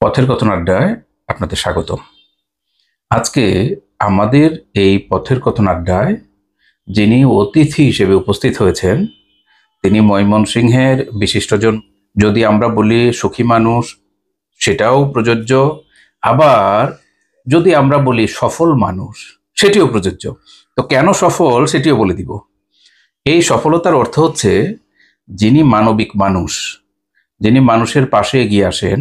পথের কথন আড্ডায় আপনাদের স্বাগত। আজকে আমাদের এই পথের কথন আড্ডায় যিনি অতিথি হিসেবে উপস্থিত হয়েছেন তিনি ময়মনসিংহের বিশিষ্টজন। যদি আমরা বলি সুখী মানুষ সেটাও প্রযোজ্য, আবার যদি আমরা বলি সফল মানুষ সেটিও প্রযোজ্য। তো কেন সফল সেটিও বলে দিব। এই সফলতার অর্থ হচ্ছে যিনি মানবিক মানুষ, যিনি মানুষের পাশে এগিয়ে আসেন,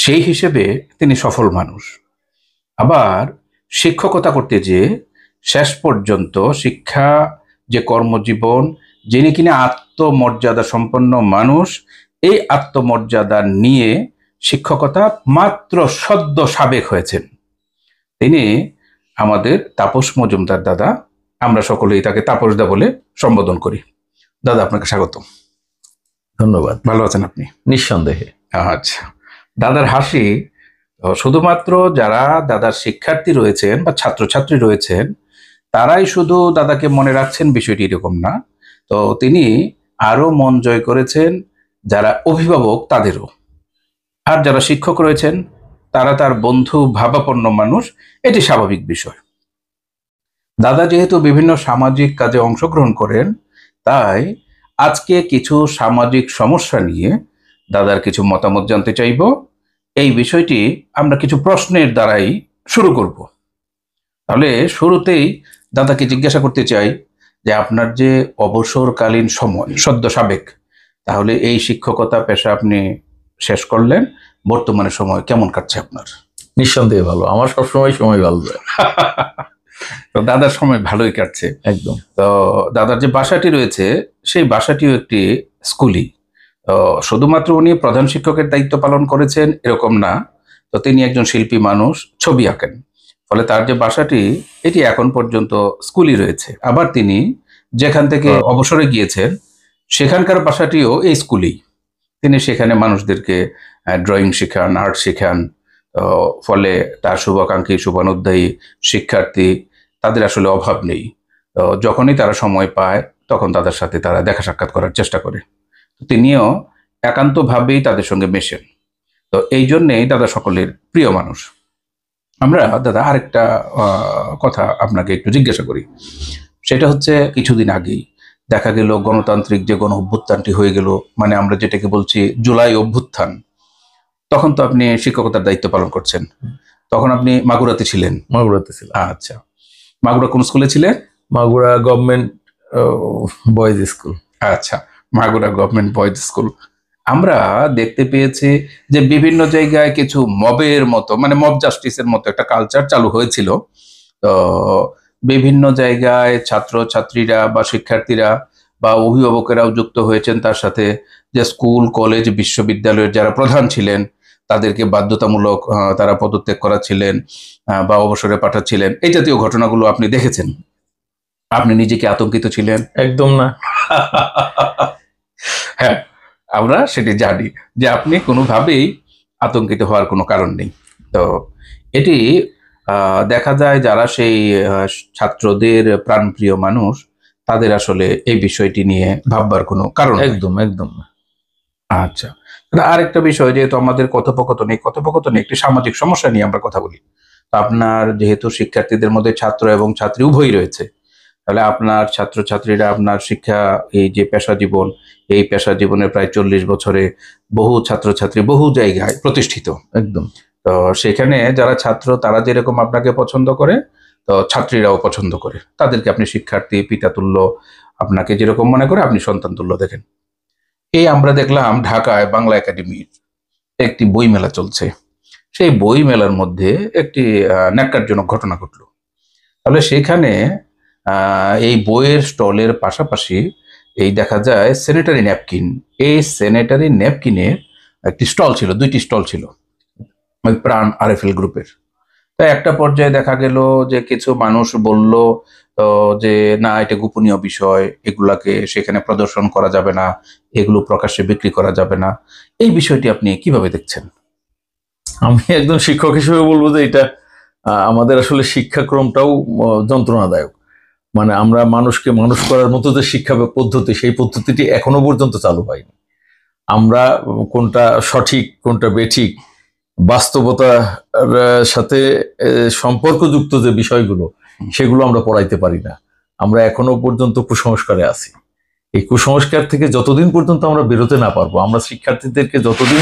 সেই হিসেবে তিনি সফল মানুষ। আবার শিক্ষকতা করতে যেয়ে শেষ পর্যন্ত শিক্ষা যে কর্মজীবন, যিনি কিনা আত্মমর্যাদা সম্পন্ন মানুষ, এই আত্মমর্যাদা নিয়ে শিক্ষকতা মাত্র সদ্য সাবেক হয়েছেন, তিনি আমাদের তাপস মজুমদার দাদা। আমরা সকলেই তাকে তাপসদা বলে সম্বোধন করি। দাদা, আপনাকে স্বাগত। ধন্যবাদ। ভালো আছেন আপনি? নিঃসন্দেহে। আচ্ছা, দাদার হাসি শুধুমাত্র যারা দাদার শিক্ষার্থী রয়েছেন বা ছাত্রছাত্রী রয়েছেন তারাই শুধু দাদাকে মনে রাখছেন, বিষয়টি এরকম না। তো তিনি আরো মন জয় করেছেন যারা অভিভাবক তাদেরও, আর যারা শিক্ষক রয়েছেন তারা তার বন্ধু ভাবাপন্ন মানুষ, এটি স্বাভাবিক বিষয়। দাদা যেহেতু বিভিন্ন সামাজিক কাজে অংশগ্রহণ করেন, তাই আজকে কিছু সামাজিক সমস্যা নিয়ে দাদার কিছু মতামত জানতে চাইব। এই বিষয়টি আমরা কিছু প্রশ্নের দ্বারাই শুরু করব। তাহলে শুরুতেই দাদাকে জিজ্ঞাসা করতে চাই যে আপনার যে অবসরকালীন সময় সদ্য সাবেক, তাহলে এই শিক্ষকতা পেশা আপনি শেষ করলেন, বর্তমানে সময় কেমন কাটছে আপনার? নিঃসন্দেহে ভালো। আমার সবসময় সময় ভালো যায়। তো দাদার সময় ভালোই কাটছে একদম। তো দাদার যে বাসাটি রয়েছে সেই বাসাটিও একটি স্কুলই। শুধুমাত্র উনি প্রধান শিক্ষকের দায়িত্ব পালন করেছেন এরকম না, তো তিনি একজন শিল্পী মানুষ, ছবি আঁকেন, ফলে তার যে বাসাটি এটি এখন পর্যন্ত স্কুলই রয়েছে। আবার তিনি যেখান থেকে অবসরে গিয়েছেন সেখানকার বাসাটিও এই স্কুলেই। তিনি সেখানে মানুষদেরকে ড্রয়িং শেখান, আর্ট শেখান, ফলে তার শুভাকাঙ্ক্ষী শুভানুধ্যায়ী শিক্ষার্থী তাদের আসলে অভাব নেই। যখনই তারা সময় পায় তখন তাদের সাথে তারা দেখা সাক্ষাৎ করার চেষ্টা করে। তিনিও একান্তভাবেই তাদের সঙ্গে মেশেন। তো এই জন্যেই দাদা সকলের প্রিয় মানুষ। আমরা দাদা আরেকটা কথা আপনাকে একটু জিজ্ঞাসা করি। সেটা হচ্ছে কিছুদিন আগেই দেখা গেল গণতান্ত্রিক যে গণ অভ্যুত্থানটি হয়ে গেল, মানে আমরা যেটাকে বলছি জুলাই অভ্যুত্থান, তখন তো আপনি শিক্ষকতার দায়িত্ব পালন করছেন। তখন আপনি মাগুরাতে ছিলেন? মাগুরাতে ছিলাম। আচ্ছা, মাগুরা কোন স্কুলে ছিলেন? Magura government boys school. আচ্ছা, মাগুরা গভর্নমেন্ট বয়েজ স্কুল। আমরা দেখতে পেয়েছি যে বিভিন্ন জায়গায় কিছু মবের মতো, মানে মব জাস্টিসের মতো একটা কালচার চালু হয়েছিল। তো বিভিন্ন জায়গায় ছাত্র ছাত্রীরা বা শিক্ষার্থীরা বা অভিভাবকেরাও যুক্ত হয়েছেন তার সাথে, যে স্কুল কলেজ বিশ্ববিদ্যালয়ের যারা প্রধান ছিলেন তাদেরকে বাধ্যতামূলক তারা পদত্যাগ করাচ্ছিলেন বা অবসরে পাঠাচ্ছিলেন। এই জাতীয় ঘটনাগুলো আপনি দেখেছেন? আপনি নিজে কি আতঙ্কিত ছিলেন? একদম না। হ্যাঁ, আমরা সেটি জানি যে আপনি কোনোভাবেই আতঙ্কিত হওয়ার কোনো কারণ নেই। তো এটি দেখা যায় যারা সেই ছাত্রদের প্রাণপ্রিয় মানুষ তাদের আসলে এই বিষয়টি নিয়ে ভাববার কোনো কারণ একদম একদম না। আচ্ছা, আরেকটা বিষয়, যেহেতু আমাদের কথোপকথনে একটি সামাজিক সমস্যা নিয়ে আমরা কথা বলি, তো আপনার যেহেতু শিক্ষার্থীদের মধ্যে ছাত্র এবং ছাত্রী উভয়ই রয়েছে, তাহলে আপনার ছাত্রছাত্রীরা আপনার শিক্ষা এই যে পেশা জীবন, এই পেশা জীবনের প্রায় 40 বছরে বহু ছাত্রছাত্রী বহু জায়গায় প্রতিষ্ঠিত। একদম। তো সেখানে যারা ছাত্র তারা যেরকম আপনাকে পছন্দ করে, তো ছাত্রীরাও পছন্দ করে। তাদেরকে আপনি শিক্ষার্থী পিতা তুল্য, আপনাকে যেরকম মনে করে আপনি সন্তান তুল্য দেখেন। এই আমরা দেখলাম ঢাকায় বাংলা একাডেমির একটি বই মেলা চলছে। সেই বই মেলার মধ্যে একটি ন্যাক্কারজনক ঘটনা ঘটলো। তাহলে সেখানে এই বইয়ের স্টলের পাশাপাশি এই দেখা যায় স্যানিটারি ন্যাপকিন। এই স্যানিটারি ন্যাপকিনের একটি স্টল ছিল, 2টি স্টল ছিল ওই প্রাণ আরএফএল গ্রুপের। তাই একটা পর্যায়ে দেখা গেল যে কিছু মানুষ বলল যে না, এটা গোপনীয় বিষয়, এগুলাকে সেখানে প্রদর্শন করা যাবে না, এগুলো প্রকাশ্যে বিক্রি করা যাবে না। এই বিষয়টি আপনি কিভাবে দেখছেন? আমি একজন শিক্ষক হিসেবে বলবো যে এটা আমাদের আসলে শিক্ষাক্রমটাও যন্ত্রণাদায়ক। মানে আমরা মানুষকে মানুষ করার মতো যে শিক্ষা পদ্ধতি, সেই পদ্ধতিটি এখনো পর্যন্ত চালু হয়নি। আমরা কোনটা সঠিক কোনটা বেঠিক বাস্তবতার সাথে সম্পর্কযুক্ত যে বিষয়গুলো সেগুলো আমরা পড়াইতে পারি না। আমরা এখনো পর্যন্ত কুসংস্কারে আছি। এই কুসংস্কার থেকে যতদিন পর্যন্ত আমরা বেরোতে না পারবো, আমরা শিক্ষার্থীদেরকে যতদিন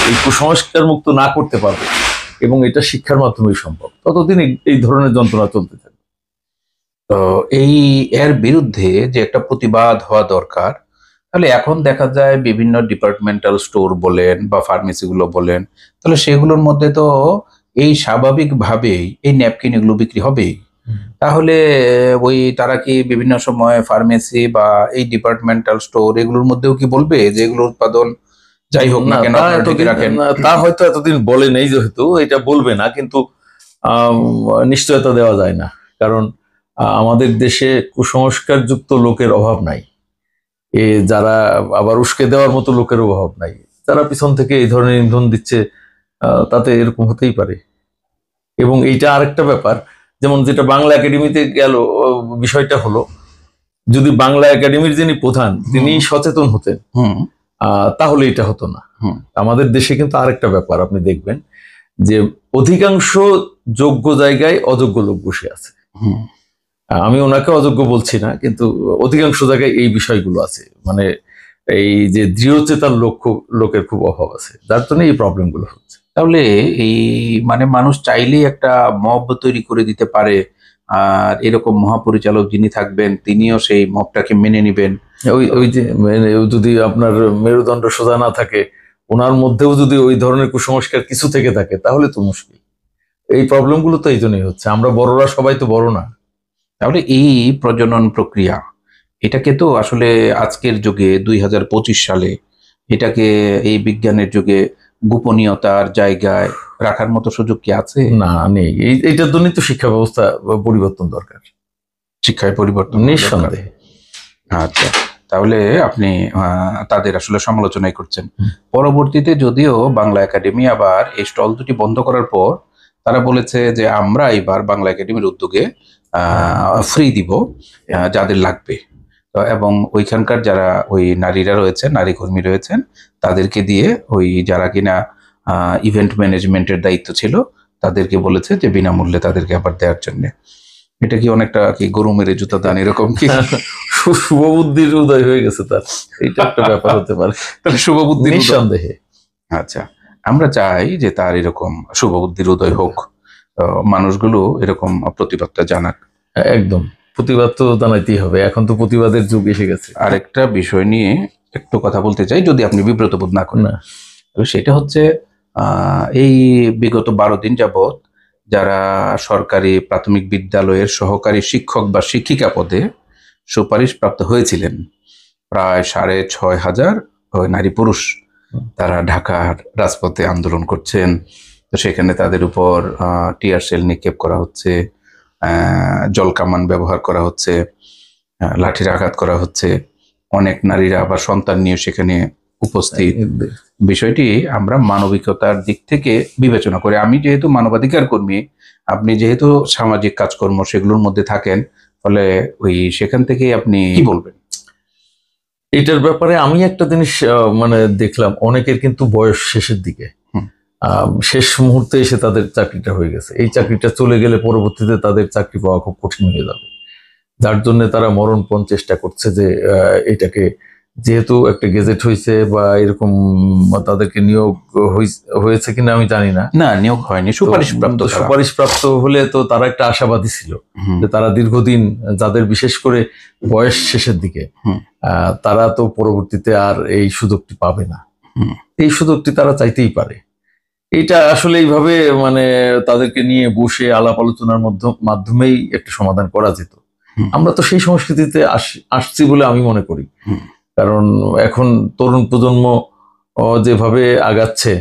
এই কুসংস্কার মুক্ত না করতে পারবো, এবং এটা শিক্ষার মাধ্যমেই সম্ভব, ততদিন এই ধরনের যন্ত্রণা চলতে থাকবে। তো এর বিরুদ্ধে যে একটা প্রতিবাদ হওয়া দরকার, তাহলে এখন দেখা যায় বিভিন্ন ডিপার্টমেন্টাল স্টোর বলেন বা ফার্মেসিগুলো বলেন, তাহলে সেগুলোর মধ্যে তো এই স্বাভাবিকভাবেই এই ন্যাপকিন এগুলো বিক্রি হবেই। তাহলে ওই তারা কি বিভিন্ন সময় ফার্মেসি বা এই ডিপার্টমেন্টাল স্টোর এগুলোর মধ্যেও কি বলবে যে এগুলোর উৎপাদন যাই হোক না কেন আপনারা ঢেকে রাখেন? তা হয়তো এতদিন বলে নেই, যেহেতু এটা বলবে না, কিন্তু নিশ্চয়তা দেওয়া যায় না। কারণ আমাদের দেশে কুসংস্কারযুক্ত লোকের অভাব নাই, যারা আবার উস্কে দেওয়ার মতো লোকের অভাব নাই। যারা পিছন থেকে এই ধরনের ইন্ধন দিচ্ছে, তাতে এরকম হতেই পারে। এবং এইটা আরেকটা ব্যাপার, যেমন যেটা বাংলা একাডেমিতে গেল, বিষয়টা হলো যদি বাংলা একাডেমির যিনি প্রধান তিনি সচেতন হতেন, তাহলে এটা হতো না। আমাদের দেশে কিন্তু আরেকটা ব্যাপার আপনি দেখবেন যে অধিকাংশ যোগ্য জায়গায় অযোগ্য লোক বসে আছে। আমি ওনাকে অযোগ্য বলছি না, কিন্তু অধিকাংশ জায়গায় এই বিষয়গুলো আছে। মানে এই যে দৃঢ়চেতার লোকের খুব অভাব আছে, যার জন্য এই প্রবলেমগুলো হচ্ছে। তাহলে এই মানে মানুষ চাইলেই একটা মব তৈরি করে দিতে পারে, আর এরকম মহাপরিচালক যিনি থাকবেন তিনিও সেই মবটাকে মেনে নিবেন। ওই যে যদি আপনার মেরুদণ্ড সোজা না থাকে, ওনার মধ্যেও যদি ওই ধরনের কুসংস্কার কিছু থেকে থাকে, তাহলে তো মুশকিল। এই প্রবলেমগুলো তো এই জন্যই হচ্ছে, আমরা বড়রা সবাই তো বড় না। তাহলে এই প্রজনন প্রক্রিয়া এটাকে তো আসলে আজকের যুগে 2025 সালে এটাকে এই বিজ্ঞানের যুগে গোপনীয়তার জায়গায় রাখার মতো সুযোগ কি আছে? না, নেই। এইটার জন্যই তো শিক্ষা ব্যবস্থা পরিবর্তন দরকার, শিক্ষায় পরিবর্তন নিঃসন্দেহে। আচ্ছা, তাহলে আপনি তাদের আসলে সমালোচনাই করছেন। পরবর্তীতে যদিও বাংলা একাডেমি আবার এই স্টল দুটি বন্ধ করার পর তারা বলেছে যে আমরা এবার বাংলা একাডেমির উদ্যোগে ফ্রি দিব যাদের লাগবে। এবং ওইখানকার যারা ওই নারীরা রয়েছেন, নারী কর্মী রয়েছেন, তাদেরকে দিয়ে ওই যারা কিনা ইভেন্ট ম্যানেজমেন্টের দায়িত্ব ছিল তাদেরকে বলেছে যে বিনামূল্যে তাদেরকে আবার দেওয়ার জন্য। এটা কি অনেকটা কি গরু মেরে জুতা দান এরকম কি? শুভবুদ্ধির উদয় হয়ে গেছে তার, এটা একটা ব্যাপার হতে পারে। তাহলে শুভবুদ্ধির নিঃসন্দেহে। আচ্ছা, আমরা চাই যে তার এরকম শুভবুদ্ধির উদয় হোক, মানুষগুলো এরকম প্রতিবাদটা জানাক। একদম, প্রতিবাদ তো জানাইতেই হবে, এখন তো প্রতিবাদের যুগ এসে গেছে। আরেকটা বিষয় নিয়ে একটু কথা বলতে চাই, যদি আপনি বিব্রত বোধ না করেন। সেটা হচ্ছে এই বিগত 12 দিন যাবৎ যারা সরকারি প্রাথমিক বিদ্যালয়ের সহকারী শিক্ষক বা শিক্ষিকা পদে সুপারিশ প্রাপ্ত হয়েছিলেন, প্রায় 6,500 নারী পুরুষ, তারা ঢাকার রাজপথে আন্দোলন করছেন। তো সেখানে তাদের উপর টিয়ার সেল নিক্ষেপ করা হচ্ছে, জলকামান ব্যবহার করা হচ্ছে, লাঠির আঘাত করা হচ্ছে। অনেক নারীরা আবার সন্তান নিয়ে সেখানে উপস্থিত। বিষয়টি আমরা মানবিকতার দিক থেকে বিবেচনা করে, আমি যেহেতু মানবাধিকার কর্মী, আপনি যেহেতু সামাজিক কাজকর্ম সেগুলোর মধ্যে থাকেন, ফলে ওই সেখান থেকে আপনি কি বলবেন এটার ব্যাপারে? আমি একটা জিনিস মানে দেখলাম, অনেকের কিন্তু বয়স শেষের দিকে, শেষ মুহূর্তে এসে তাদের চাকরিটা হয়ে গেছে। এই চাকরিটা চলে গেলে পরবর্তীতে তাদের চাকরি পাওয়া খুব কঠিন হয়ে যাবে, যার জন্য তারা মরণপণ চেষ্টা করছে যে এটাকে, যেহেতু একটা গেজেট হয়েছে বা এরকম, তাদেরকে নিয়োগ হয়েছে কিনা আমি জানি না। না, নিয়োগ হয়নি, সুপারিশপ্রাপ্ত হলে তো তারা একটা আশাবাদী ছিল যে তারা দীর্ঘদিন, যাদের বিশেষ করে বয়স শেষের দিকে, তারা তো পরবর্তীতে আর এই সুযোগটি পাবে না। এই সুযোগটি তারা চাইতেই পারে। এটা আসলে এইভাবে মানে তাদেরকে নিয়ে বসে আলাপ আলোচনার মাধ্যমেই একটা সমাধান করা যেত। আমরা তো সেই সংস্কৃতিতে আসছি বলে আমি মনে করি। কারণ এখন তরুণ প্রজন্ম যেভাবে আগাচ্ছে,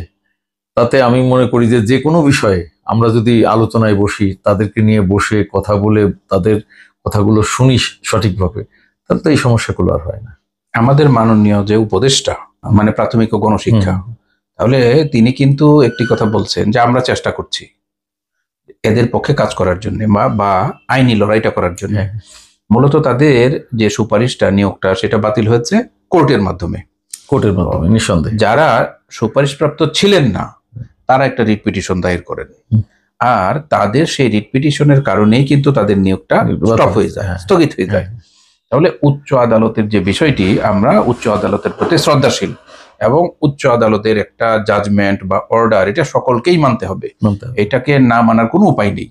তাতে আমি মনে করি যে যে কোনো বিষয়ে আমরা যদি আলোচনায় বসি, তাদেরকে নিয়ে বসে কথা বলে তাদের কথাগুলো শুনি সঠিকভাবে, তাহলে তো এই সমস্যাগুলো আর হয় না। আমাদের মাননীয় যে উপদেষ্টা, মানে প্রাথমিক ও গণশিক্ষা, তাহলে তিনি কিন্তু একটি কথা বলছেন যে আমরা চেষ্টা করছি এদের পক্ষে কাজ করার জন্য বা আইনি লড়াইটা করার জন্য। মূলত তাদের যে সুপারিশটা, নিয়োগটা, সেটা বাতিল হয়েছে কোর্টের মাধ্যমে। নিঃসন্দেহে। যারা সুপারিশপ্রাপ্ত ছিলেন না তারা একটা রিট পিটিশন দায়ের করেন, হুম। আর তাদের সেই রিট পিটিশনের কারণেই কিন্তু তাদের নিয়োগটা স্টপ হয়ে যায়, হ্যাঁ। স্থগিত হয়ে যায়। তাহলে উচ্চ আদালতের যে বিষয়টি, আমরা উচ্চ আদালতের প্রতি শ্রদ্ধাশীল এবং উচ্চ আদালতের একটা জাজমেন্ট বা অর্ডার এটা সকলকেই মানতে হবে, এটাকে না মানার কোনো উপায় নেই।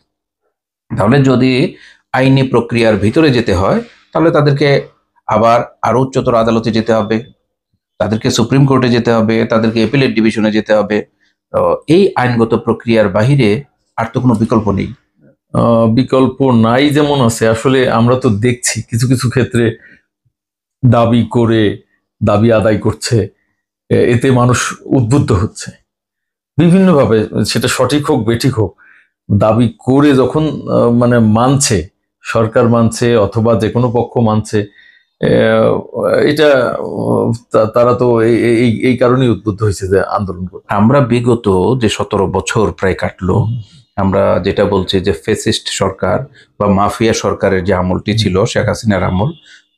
তাহলে যদি আইনি প্রক্রিয়ার ভিতরে যেতে হয় তাহলে তাদেরকে আবার আরো উচ্চতর আদালতে যেতে হবে, তাদেরকে সুপ্রিম কোর্টে যেতে হবে, তাদেরকে এপিলেট ডিভিশনে যেতে হবে। এই আইনগত প্রক্রিয়ার বাহিরে আর তো কোনো বিকল্প নেই। বিকল্প নাই যেমন আছে, আসলে আমরা তো দেখছি কিছু কিছু ক্ষেত্রে দাবি করে দাবি আদায় করছে, এতে মানুষ উদ্বুদ্ধ হচ্ছে বিভিন্নভাবে, সেটা সঠিক হোক বেঠিক হোক। দাবি করে যখন মানে মানছে, সরকার মানছে অথবা যে কোনো পক্ষ মানছে, এটা তারা তো এই কারণেই উদ্বুদ্ধ হয়েছে যে আন্দোলন করতে। আমরা বিগত যে 17 বছর প্রায় কাটলো, আমরা যেটা বলছি যে ফেসিস্ট সরকার বা মাফিয়া সরকারের যে আমলটি ছিল, শেখ হাসিনার আমল,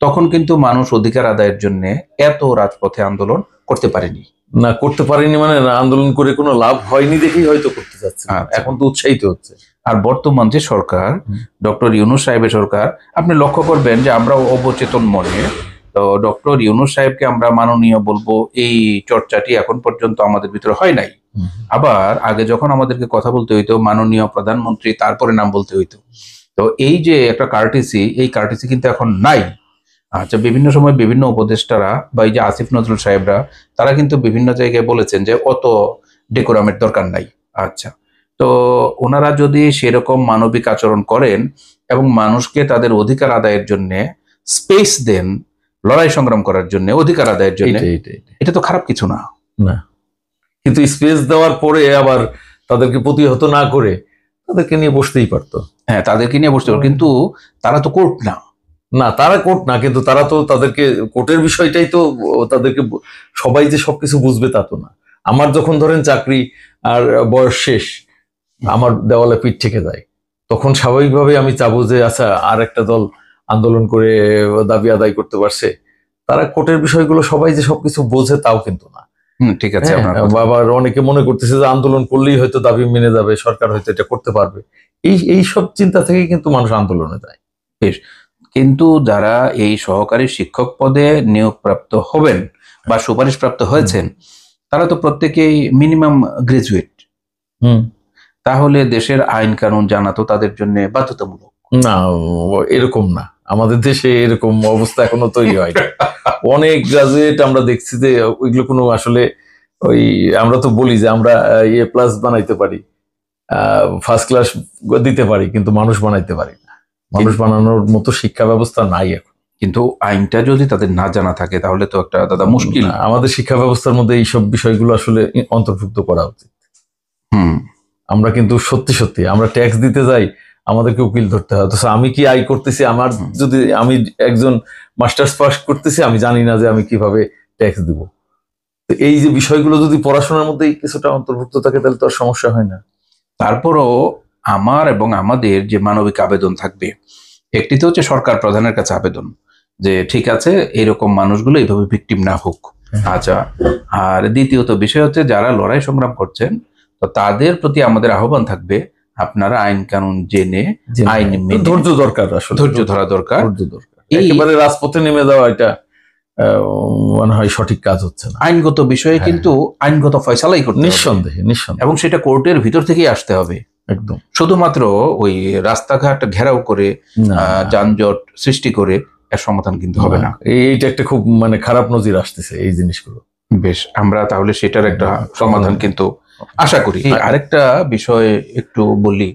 তখন কিন্তু মানুষ অধিকার আদায়ের জন্য এত রাজপথে আন্দোলন করতে পারেনি। না করতে পারেনি মানে আন্দোলন করে কোনো লাভ হয়নি দেখেই হয়তো করতে যাচ্ছে, এখন তো উৎসাহিত হচ্ছে। আর বর্তমান যে সরকার, ডক্টর ইউনূস সাহেবের সরকার, আপনি লক্ষ্য করবেন যে আমরা অবচেতন মনে ডক্টর ইউনূস সাহেবকে আমরা মাননীয় বলবো, এই চর্চাটি এখন পর্যন্ত আমাদের ভিতরে হয় নাই। আবার আগে যখন আমাদেরকে কথা বলতে হইতো মাননীয় প্রধানমন্ত্রী, তারপরে নাম বলতে হইতো। তো এই যে একটা কার্টেসি, এই কার্টেসি কিন্তু এখন নাই। আচ্ছা, বিভিন্ন সময় বিভিন্ন উপদেষ্টারা বা এই যে আসিফ নজরুল সাহেবরা, তারা কিন্তু বিভিন্ন জায়গায় বলেছেন যে অত ডেকোরামের দরকার নাই। আচ্ছা, তো ওনারা যদি সেরকম মানবিক আচরণ করেন এবং মানুষকে তাদের অধিকার আদায়ের জন্য স্পেস দেন, লড়াই সংগ্রাম করার জন্য, অধিকার আদায়ের জন্য, এটা তো খারাপ কিছু না। না, কিন্তু স্পেস দেওয়ার পরে আবার তাদেরকে প্রতিহত না করে তাদেরকে নিয়ে বসতেই পারতো। হ্যাঁ, তাদেরকে নিয়ে বসতে পারতো, কিন্তু তারা তো কোর্ট না। না, তারা কোর্ট না, কিন্তু তারা তো তাদেরকে কোর্টের বিষয়টাই তো তাদেরকে, সবাই যে সবকিছু বুঝবে তা তো না। আমার যখন ধরেন চাকরি আর বয়স শেষ, আমার দেওয়ালে পিঠ থেকে যায়, তখন স্বাভাবিকভাবে আমি চাবো যে আচ্ছা আর একটা দল আন্দোলন করে দাবি আদায় করতে পারছে। তারা কোর্টের বিষয়গুলো সবাই যে সবকিছু বোঝে তাও কিন্তু না। ঠিক আছে। আবার অনেকে মনে করতেছে যে আন্দোলন করলেই হয়তো দাবি মেনে যাবে, সরকার হয়তো এটা করতে পারবে, এই সব চিন্তা থেকে কিন্তু মানুষ আন্দোলনে যায়। বেশ, কিন্তু যারা এই সহকারী শিক্ষক পদে নিয়োগপ্রাপ্ত হবেন বা সুপারিশপ্রাপ্ত হয়েছেন, তারা তো প্রত্যেকেই মিনিমাম গ্রাজুয়েট। তাহলে দেশের আইন কানুন জানা তো তাদের জন্য বাধ্যতামূলক না। এরকম না, আমাদের দেশে এরকম অবস্থা এখনো তৈরি হয় না। অনেক গ্রাজুয়েট আমরা দেখছি যে ওইগুলো কোনো আসলে ওই, আমরা তো বলি যে আমরা A+ বানাইতে পারি, ফার্স্ট ক্লাস দিতে পারি, কিন্তু মানুষ বানাইতে পারি না। মানুষ বানানোর মতো শিক্ষা ব্যবস্থা নাই এখন। কিন্তু আইনটা যদি তাদের না জানা থাকে তাহলে তো একটা দাদা মুশকিল। আমাদের শিক্ষা ব্যবস্থার মধ্যে এইসব বিষয়গুলো আসলে অন্তর্ভুক্ত করা উচিত। আমরা কিন্তু সত্যি সত্যি আমরা ট্যাক্স দিতে যাই, আমাদেরকে উকিল ধরতে হয়। অথচ আমি কি আয় করতেছি, আমার যদি আমি একজন মাস্টার্স পাস করতেছি, আমি জানি না যে আমি কিভাবে ট্যাক্স দিব। তো এই যে বিষয়গুলো যদি পড়াশোনার মধ্যে কিছুটা অন্তর্ভুক্ত থাকে তাহলে তো আর সমস্যা হয় না। তারপরও আমার এবং আমাদের যে মানবিক আবেদন থাকবে, একটি তো হচ্ছে সরকার প্রধানের কাছে আবেদন যে ঠিক আছে এরকম মানুষগুলো এইভাবে ভিকটিম না হোক। আচ্ছা, আর দ্বিতীয়ত বিষয় হচ্ছে যারা লড়াই সংগ্রাম করছেন, তো তাদের প্রতি আমাদের আহ্বান থাকবে, আপনারা আইন কানুন জেনে আইন মেনে, ধৈর্য দরকার, আসলে ধৈর্য ধরা দরকার। একেবারে রাজপথে নেমে যাওয়া এটা মনে হয় সঠিক কাজ হচ্ছে না। আইনগত বিষয়ে কিন্তু আইনগত ফয়সালাই করতে হবে, নিঃসন্দেহে নিঃসন্দেহে, এবং সেটা কোর্টের ভিতর থেকেই আসতে হবে। একদম, শুধুমাত্র ওই রাস্তাঘাট ঘেরাও করে যানজট সৃষ্টি করে এর সমাধান কিন্তু হবে না। এইটা একটা খুব মানে খারাপ নজির আসতেছে এই জিনিসগুলো। বেশ, আমরা তাহলে সেটার একটা সমাধান কিন্তু আশা করি। আরেকটা বিষয় একটু বলি,